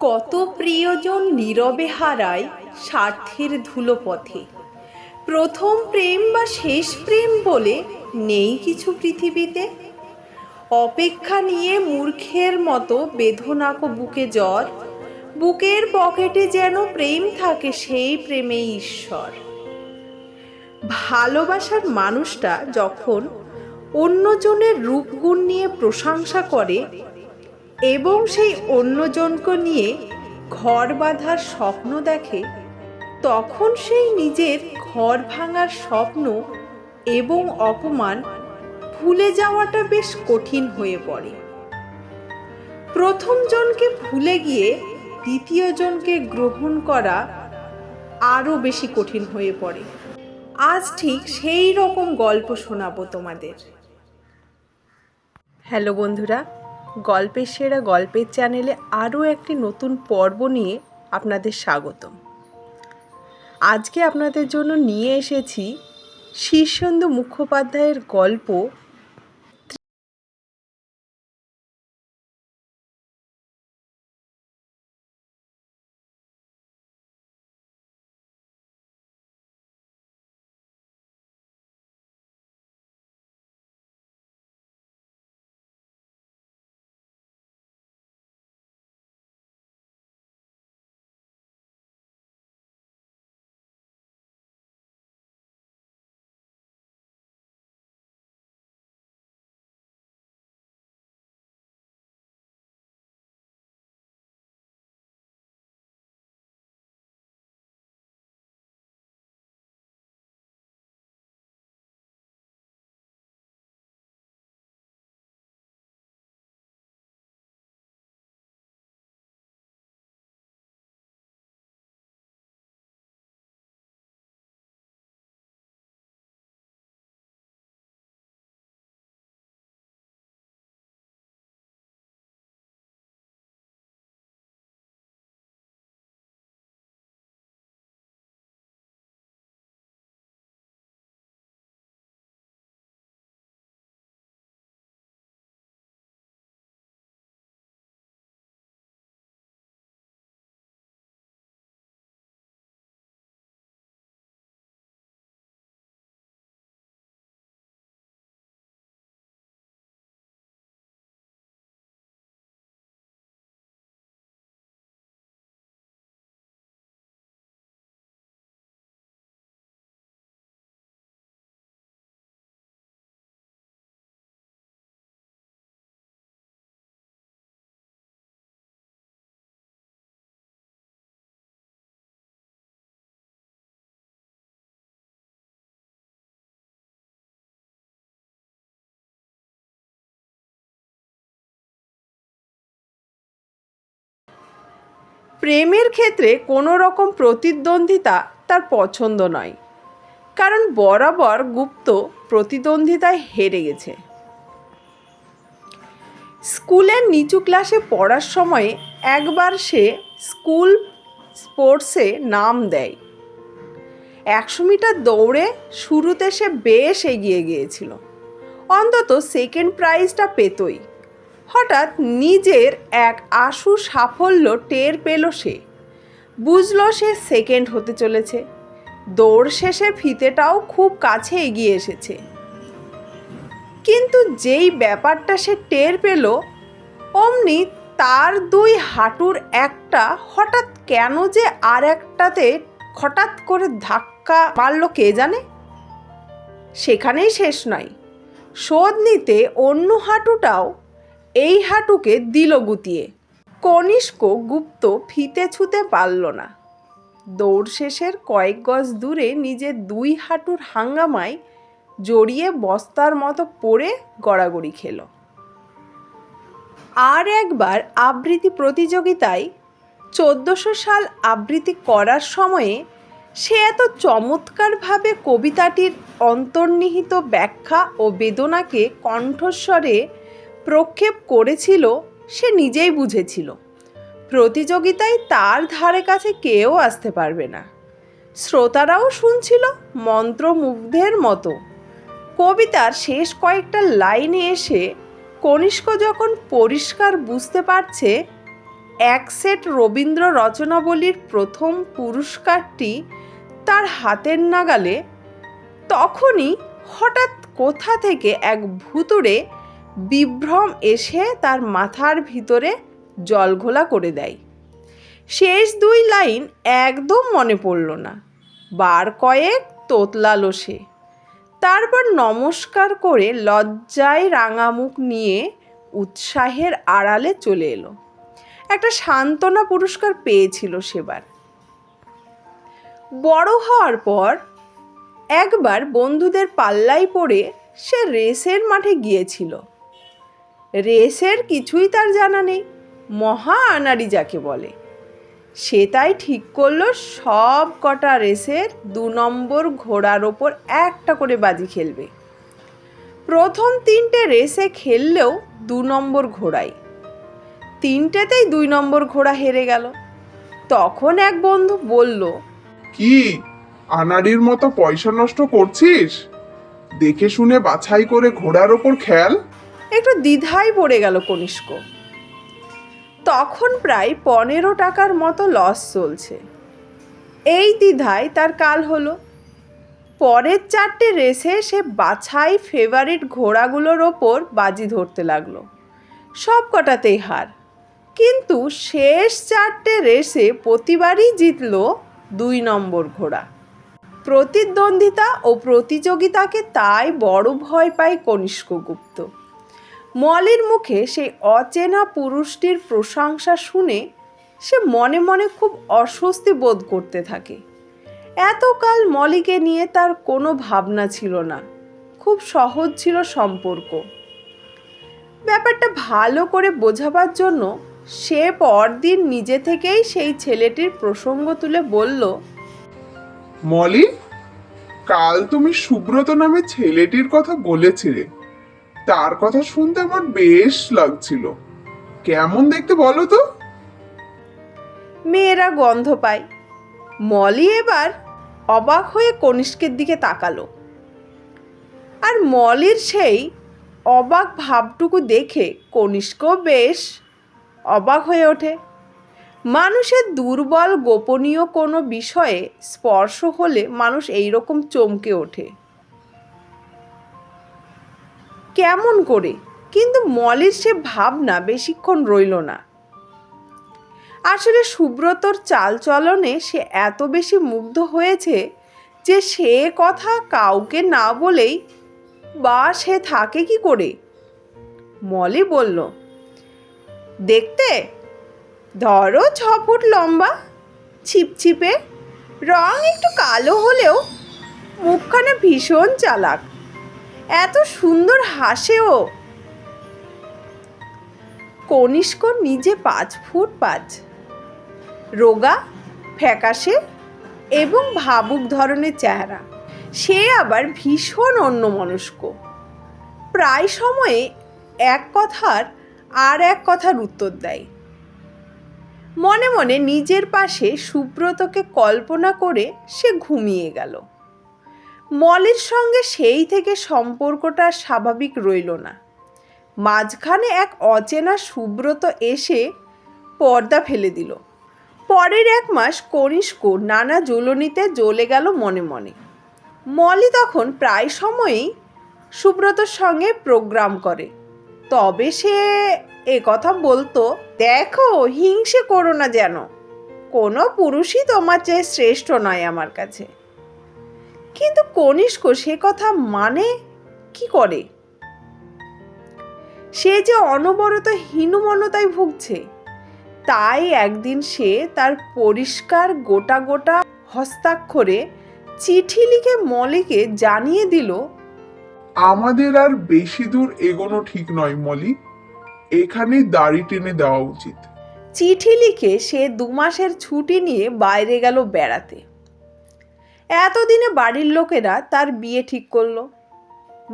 কত প্রিয়জন নীরবে হারায় স্বার্থের ধুলো পথে। প্রথম প্রেম বা শেষ প্রেম বলে নেই কিছু পৃথিবীতে। অপেক্ষা নিয়ে মূর্খের মতো বেদনাকো বুকে জ্বর, বুকের পকেটে যেন প্রেম থাকে, সেই প্রেমেই ঈশ্বর। ভালোবাসার মানুষটা যখন অন্যজনের রূপগুণ নিয়ে প্রশংসা করে এবং সেই অন্যজনকে নিয়ে ঘর বাঁধার স্বপ্ন দেখে, তখন সেই নিজের ঘর ভাঙার স্বপ্ন এবং অপমান ভুলে যাওয়াটা বেশ কঠিন হয়ে পড়ে। প্রথম জনকে ভুলে গিয়ে দ্বিতীয় জনকে গ্রহণ করা আরও বেশি কঠিন হয়ে পড়ে। আজ ঠিক সেই রকম গল্প শোনাবো তোমাদের। হ্যালো বন্ধুরা, গল্পের সেরা গল্পের চ্যানেলে আরও একটি নতুন পর্ব নিয়ে আপনাদের স্বাগতম। আজকে আপনাদের জন্য নিয়ে এসেছি শীর্ষেন্দু মুখোপাধ্যায়ের গল্প প্রেমের ক্ষেত্রে কোনো রকম প্রতিদ্বন্দ্বিতা তার পছন্দ নয়, কারণ বরাবর গুপ্ত প্রতিদ্বন্দ্বিতায় হেরে গেছে। স্কুলের নিচু ক্লাসে পড়ার সময়ে একবার সে স্কুল স্পোর্টসে নাম দেয়। 100 মিটার দৌড়ে শুরুতে সে বেশ এগিয়ে গিয়েছিল, অন্তত সেকেন্ড প্রাইজটা পেতই। হঠাৎ নিজের এক আশু সাফল্য টের পেল সে। বুঝল সে সেকেন্ড হতে চলেছে। দৌড় শেষে ফিতেটাও খুব কাছে এগিয়ে এসেছে। কিন্তু যেই ব্যাপারটা সে টের পেল, অমনি তার দুই হাঁটুর একটা হঠাৎ কেন যে আর একটাতে হঠাৎ করে ধাক্কা মারল কে জানে। সেখানেই শেষ নয়, শোধ নিতে অন্য হাঁটুটাও এই হাঁটুকে দিল গুতিয়ে। কনিষ্ক গুপ্ত ফিতে ছুঁতে পারল না। দৌড় শেষের কয়েক গজ দূরে নিজের দুই হাঁটুর হাঙ্গামায় জড়িয়ে বস্তার মতো পড়ে গড়াগড়ি খেল। আর একবার আবৃত্তি প্রতিযোগিতায় 1400 সাল আবৃত্তি করার সময়ে সে এত চমৎকারভাবে কবিতাটির অন্তর্নিহিত ব্যাখ্যা ও বেদনাকে কণ্ঠস্বরে প্রক্ষেপ করেছিল, সে নিজেই বুঝেছিল প্রতিযোগিতায় তার ধারে কাছে কেউ আসতে পারবে না। শ্রোতারাও শুনছিল মন্ত্রমুগ্ধের মতো। কবিতার শেষ কয়েকটা লাইনে এসে কনিষ্ক যখন পরিষ্কার বুঝতে পারছে এক সেট রবীন্দ্র রচনাবলীর প্রথম পুরস্কারটি তার হাতের নাগালে, তখনই হঠাৎ কোথা থেকে এক ভুতুড়ে বিভ্রম এসে তার মাথার ভিতরে জলঘোলা করে দেয়। শেষ দুই লাইন একদম মনে পড়ল না। বার কয়েক তোতলালো সে। তারপর নমস্কার করে লজ্জায় রাঙা মুখ নিয়ে উৎসাহের আড়ালে চলে এলো। একটা সান্ত্বনা পুরস্কার পেয়েছিল সেবার। বড় হওয়ার পর একবার বন্ধুদের পাল্লায় পড়ে সে রেসের মাঠে গিয়েছিল। রেসের কিছুই তার জানা নেই, মহা আনাড়ি যাকে বলে। সে তাই ঠিক করলো সব কটা রেসের 2 নম্বর ঘোড়ার ওপর একটা করে বাজি খেলবে। প্রথম 3টে রেসে খেললেও 2 নম্বর ঘোড়াই। 3টেতেই 2 নম্বর ঘোড়া হেরে গেল। তখন এক বন্ধু বলল, কি আনাড়ির মতো পয়সা নষ্ট করছিস? দেখে শুনে বাছাই করে ঘোড়ার ওপর খেল। একটু দ্বিধায় পড়ে গেল কনিষ্ক। তখন প্রায় 15 টাকার মতো লস চলছে। এই দ্বিধায় তার কাল হলো। পরের 4টে রেসে সে বাছাই ফেভারিট ঘোড়াগুলোর ওপর বাজি ধরতে লাগলো। সব কটাতেই হার, কিন্তু শেষ 4টে রেসে প্রতিবারই জিতল 2 নম্বর ঘোড়া। প্রতিদ্বন্দ্বিতা ও প্রতিযোগিতাকে তাই বড় ভয় পায় কনিষ্কগুপ্ত। মলির মুখে সেই অচেনা পুরুষটির প্রশংসা শুনে সে মনে মনে খুব অস্বস্তি বোধ করতে থাকে। এতকাল মলিকে নিয়ে তার কোনো ভাবনা ছিল না, খুব সহজ ছিল সম্পর্ক। ব্যাপারটা ভালো করে বোঝাবার জন্য সে পরদিন নিজে থেকেই সেই ছেলেটির প্রসঙ্গ তুলে বলল, মলি, কাল তুমি সুব্রত নামে ছেলেটির কথা বলেছিলে। তার কথা শুনতে আমার বেশ লাগছিল। কেমন দেখতে বলো তো? মেয়েরা গন্ধ পায়। মলি এবার অবাক হয়ে কনিষ্কের দিকে তাকালো। আর মলির সেই অবাক ভাবটুকু দেখে কনিষ্কও বেশ অবাক হয়ে ওঠে। মানুষের দুর্বল গোপনীয় কোনো বিষয়ে স্পর্শ হলে মানুষ এইরকম চমকে ওঠে। কেমন করে? কিন্তু মলির সে ভাবনা বেশিক্ষণ রইল না। আসলে সুব্রতর চালচলনে সে এত বেশি মুগ্ধ হয়েছে যে সে কথা কাউকে না বলেই বা সে থাকে কি করে। মলি বলল, দেখতে ধরো 6 ফুট লম্বা, ছিপছিপে, রং একটু কালো হলেও মুখখানা ভীষণ চালাক, এত সুন্দর হাসেও। কনিষ্ক নিজে 5 ফুট 5, রোগা, ফ্যাকাশে এবং ভাবুক ধরনের চেহারা। সে আবার ভীষণ অন্যমনস্ক। প্রায় সময়ে এক কথার আর এক কথার উত্তর দেয়। মনে মনে নিজের পাশে সুব্রতকে কল্পনা করে সে ঘুমিয়ে গেল। মলির সঙ্গে সেই থেকে সম্পর্কটা স্বাভাবিক রইল না। মাঝখানে এক অচেনা সুব্রত এসে পর্দা ফেলে দিল। পরের 1 মাস কনিষ্ক নানা জ্বলনিতে জ্বলে গেল মনে মনে। মলি তখন প্রায় সময়ই সুব্রতর সঙ্গে প্রোগ্রাম করে। তবে সে কথা বলতো, দেখো হিংসে করো না, যেন কোনো পুরুষই তোমার চেয়ে শ্রেষ্ঠ নয় আমার কাছে। কিন্তু কনিষ্ক সে কথা মানে কি করে? সে যে অনবরত হীনমন্যতায় ভুগছে। তাই একদিন সে তার পরিষ্কার গোটা গোটা হস্তাক্ষরে চিঠি লিখে মলিকে জানিয়ে দিল, আমাদের আর বেশি দূর এগোনো ঠিক নয় মলি, এখানেই দাড়ি টেনে দেওয়া উচিত। চিঠি লিখে সে 2 মাসের ছুটি নিয়ে বাইরে গেল বেড়াতে। এতদিনে বাড়ির লোকেরা তার বিয়ে ঠিক করলো।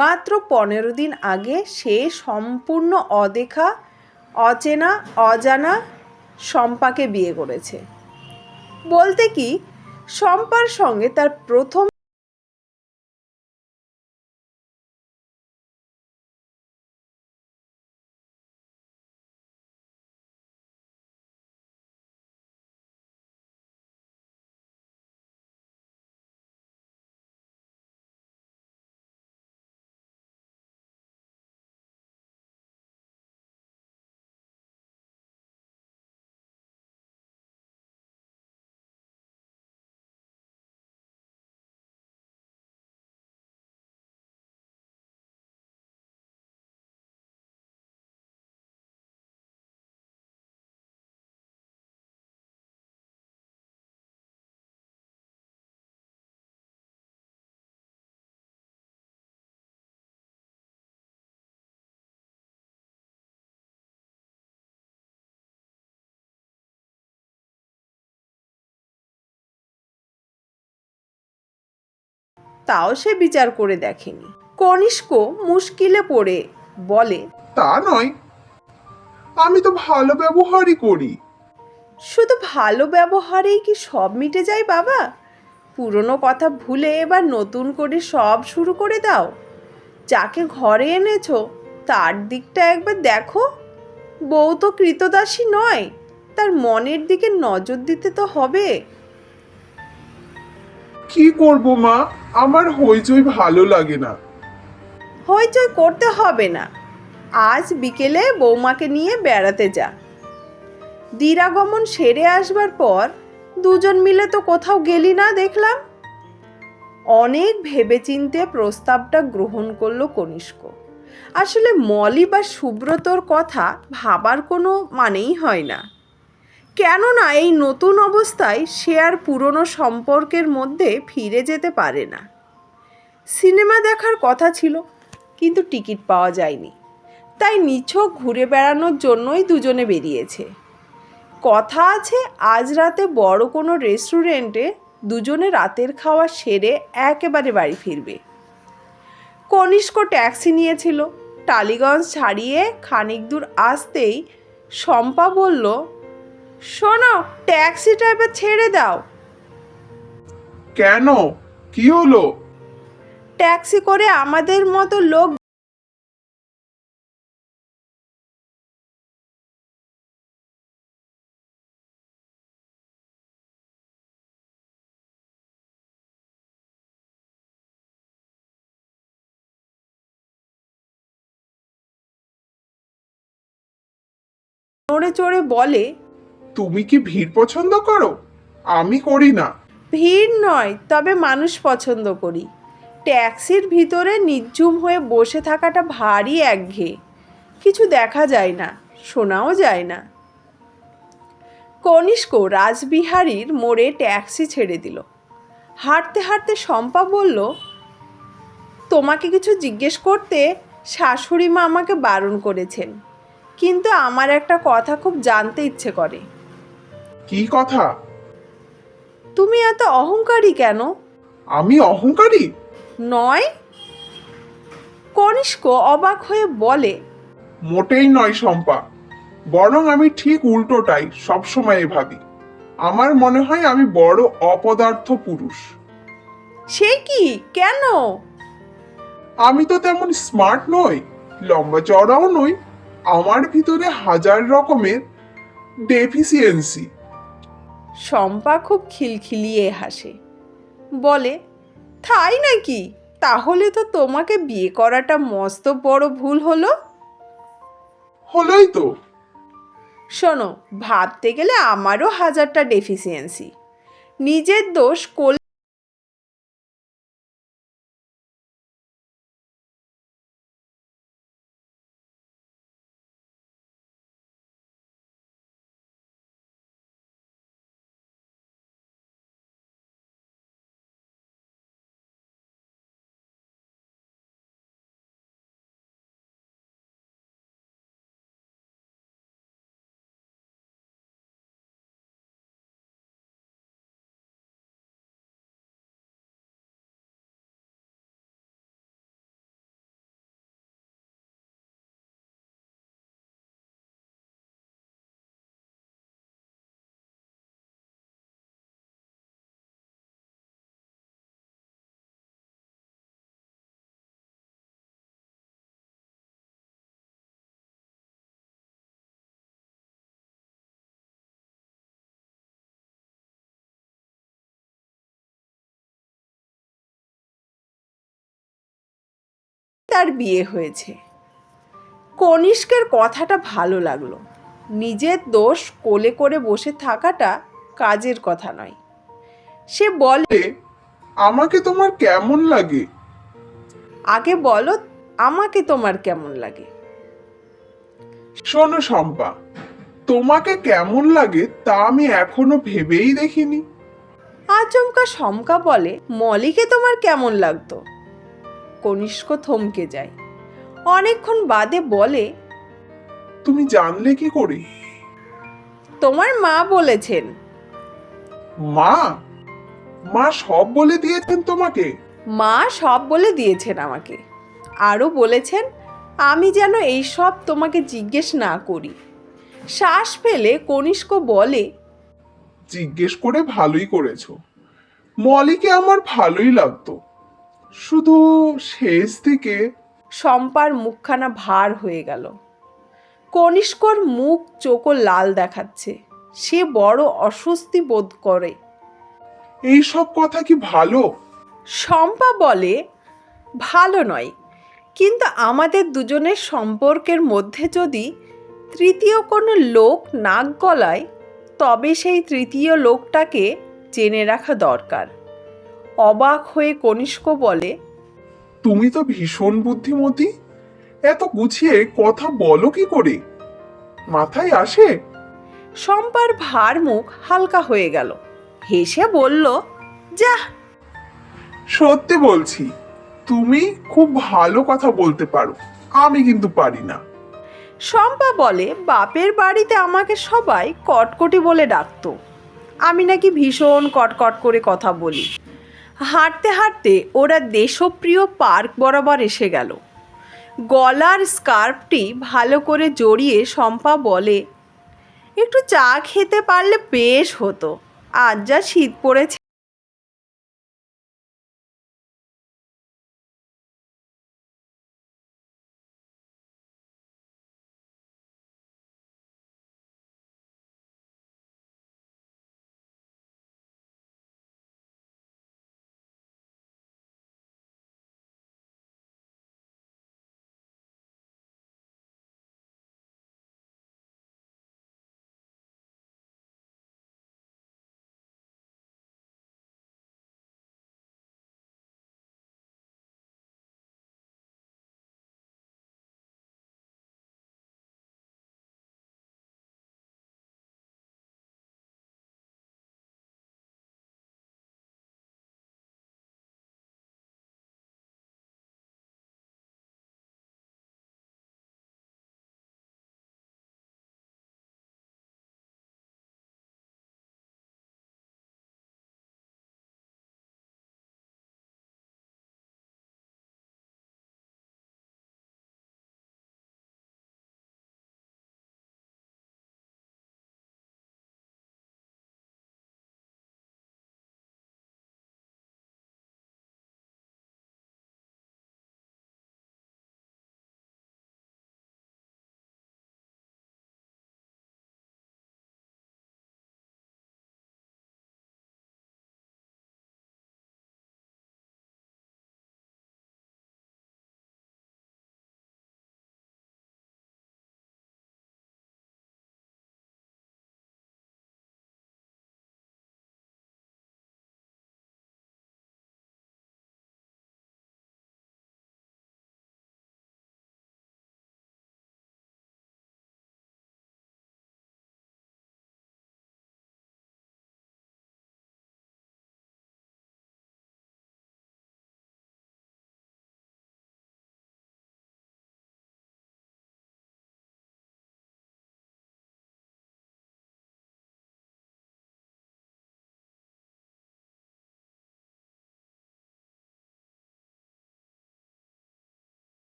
মাত্র 15 দিন আগে সে সম্পূর্ণ অদেখা, অচেনা, অজানা শম্পাকে বিয়ে করেছে। বলতে কি, শম্পার সঙ্গে তার প্রথম তাও সে বিচার করে দেখেনি। কনিষ্ক মুশকিলে পড়ে বলে, তা নয়, আমি তো ভালো ব্যবহারই করি। শুধু ভালো ব্যবহারেই কি সব মিটে যায় বাবা? পুরনো কথা ভুলে এবার নতুন করে সব শুরু করে দাও। যাকে ঘরে এনেছো তার দিকটা একবার দেখো। বউ তো কৃতদাসী নয়, তার মনের দিকে নজর দিতে তো হবে। কি করব মা, আমার হইচই ভালো লাগে না। হইচই করতে হবে না, আজ বিকেলে বৌমাকে নিয়ে বেড়াতে যা। দিরাগমন সেরে আসবার পর দুজন মিলে তো কোথাও গেলি না দেখলাম। অনেক ভেবেচিন্তে প্রস্তাবটা গ্রহণ করলো কনিষ্ক। আসলে মলি বা সুব্রতর কথা ভাবার কোনো মানেই হয় না, কেননা এই নতুন অবস্থায় সে আর পুরনো সম্পর্কের মধ্যে ফিরে যেতে পারে না। সিনেমা দেখার কথা ছিল, কিন্তু টিকিট পাওয়া যায়নি, তাই নিছক ঘুরে বেড়ানোর জন্যই দুজনে বেরিয়েছে। কথা আছে আজ রাতে বড় কোনো রেস্টুরেন্টে দুজনে রাতের খাওয়া সেরে একেবারে বাড়ি ফিরবে। কনিষ্ক ট্যাক্সি নিয়েছিল। টালিগঞ্জ ছাড়িয়ে খানিক দূর আসতেই শম্পা বলল, শোনো, ট্যাক্সিটা এবার ছেড়ে দাও। কেন, কি হলো? ট্যাক্সি করে আমাদের মতো লোক নড়ে চড়ে বলে, তুমি কি ভিড় পছন্দ করো? আমি করি না। ভিড় নয়, তবে মানুষ পছন্দ করি। ট্যাক্সির ভিতরে নিঝুম হয়ে বসে থাকাটা ভারী একঘেয়ে, কিছু দেখা যায় না, শোনাও যায় না। কনিষ্ক রাসবিহারীর মোড়ে ট্যাক্সি ছেড়ে দিল। হাঁটতে হাঁটতে শম্পা বলল, তোমাকে কিছু জিজ্ঞেস করতে শাশুড়ি মা আমাকে বারণ করেছেন, কিন্তু আমার একটা কথা খুব জানতে ইচ্ছে করে। কি কথা? তুমি এত অহংকারী কেন? আমি অহংকারী নয়? কনিষ্ক অবাক হয়ে বলে, মোটেই নয় শম্পা, বরং আমি ঠিক উল্টোটাই সবসময় ভাবি। আমার মনে হয় আমি বড় অপদার্থ পুরুষ। সে কি, কেন? আমি তো তেমন স্মার্ট নই, লম্বা চড়াও নই, আমার ভিতরে হাজার রকমের ডেফিসিয়েন্সি। শম্পা খুব খিলখিলিয়ে হাসে, বলে, তাই নাকি? তাহলে তো তোমাকে বিয়ে করাটা মস্ত বড় ভুল হলো। হলোই তো। শোনো, ভাবতে গেলে আমারও হাজারটা ডেফিসিয়েন্সি। নিজের দোষ করলে তার বিয়ে হয়েছে। কনিষ্কের কথাটা ভালো লাগলো। নিজের দোষ কোলে করে বসে থাকাটা কাজের কথা নয়। সে বলে, আমাকে তোমার কেমন লাগে? আগে বলো, আমাকে তোমার কেমন লাগে? শোনো শম্পা, তোমাকে কেমন লাগে তা আমি এখনো ভেবেই দেখিনি। আচমকা শম্কা বলে, মলিকে তোমার কেমন লাগতো? কনিষ্ক থমকে যায়। অনেকক্ষণ বাদে বলে, তুমি জানলে কি করে? তোমার মা বলেছেন। মা? মা সব বলে দিয়েছেন তোমাকে? মা সব বলে দিয়েছেন আমাকে, আরও বলেছেন আমি যেন এই সব তোমাকে জিজ্ঞেস না করি। শ্বাস ফেলে কনিষ্ক বলে, জিজ্ঞেস করে ভালোই করেছো। মলিকে আমার ভালোই লাগতো, শুধু শেষ দিকে। শম্পার মুখখানা ভার হয়ে গেল। কনিষ্কর মুখ চোখও লাল দেখাচ্ছে। সে বড় অস্বস্তি বোধ করে। এই সব কথা কি ভালো? শম্পা বলে, ভালো নয়, কিন্তু আমাদের দুজনের সম্পর্কের মধ্যে যদি তৃতীয় কোনো লোক নাক গলায়, তবে সেই তৃতীয় লোকটাকে জেনে রাখা দরকার। অবাক হয়ে কনিষ্ক বলে, তুমি তো ভীষণ বুদ্ধিমতী, এত গুছিয়ে কথা বলো কি করে? মাথায় আসে? শম্পার ভার মুখ হালকা হয়ে গেল। হেসে বলল, যাহ। সত্যি বলছি, তুমি খুব ভালো কথা বলতে পারো, আমি কিন্তু পারি না। শম্পা বলে, বাপের বাড়িতে আমাকে সবাই কটকটি বলে ডাকতো। আমি নাকি ভীষণ কটকট করে কথা বলি। হাঁটতে হাঁটতে ওরা দেশপ্রিয় পার্ক বরাবর এসে গেল। গলার স্কার্ফটি ভালো করে জড়িয়ে শম্পা বলে, একটু চা খেতে পারলে বেশ হতো, আজ যা শীত পড়েছে।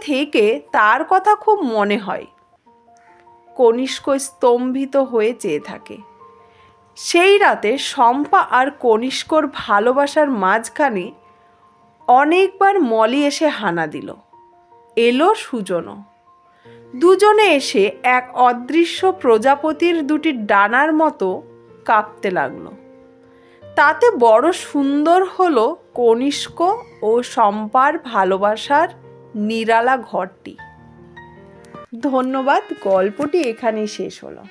থেকে তার কথা খুব মনে হয়। কনিষ্ক স্তম্ভিত হয়ে চেয়ে থাকে। সেই রাতে শম্পা আর কনিষ্কর ভালোবাসার মাঝখানে অনেকবার মলি এসে হানা দিল। এলো সুজনও। দুজনে এসে এক অদৃশ্য প্রজাপতির দুটি ডানার মতো কাঁপতে লাগলো। তাতে বড় সুন্দর হলো কনিষ্ক ও শম্পার ভালোবাসার নিরালা ঘরটি। ধন্যবাদ, গল্পটি এখানেই শেষ হলো।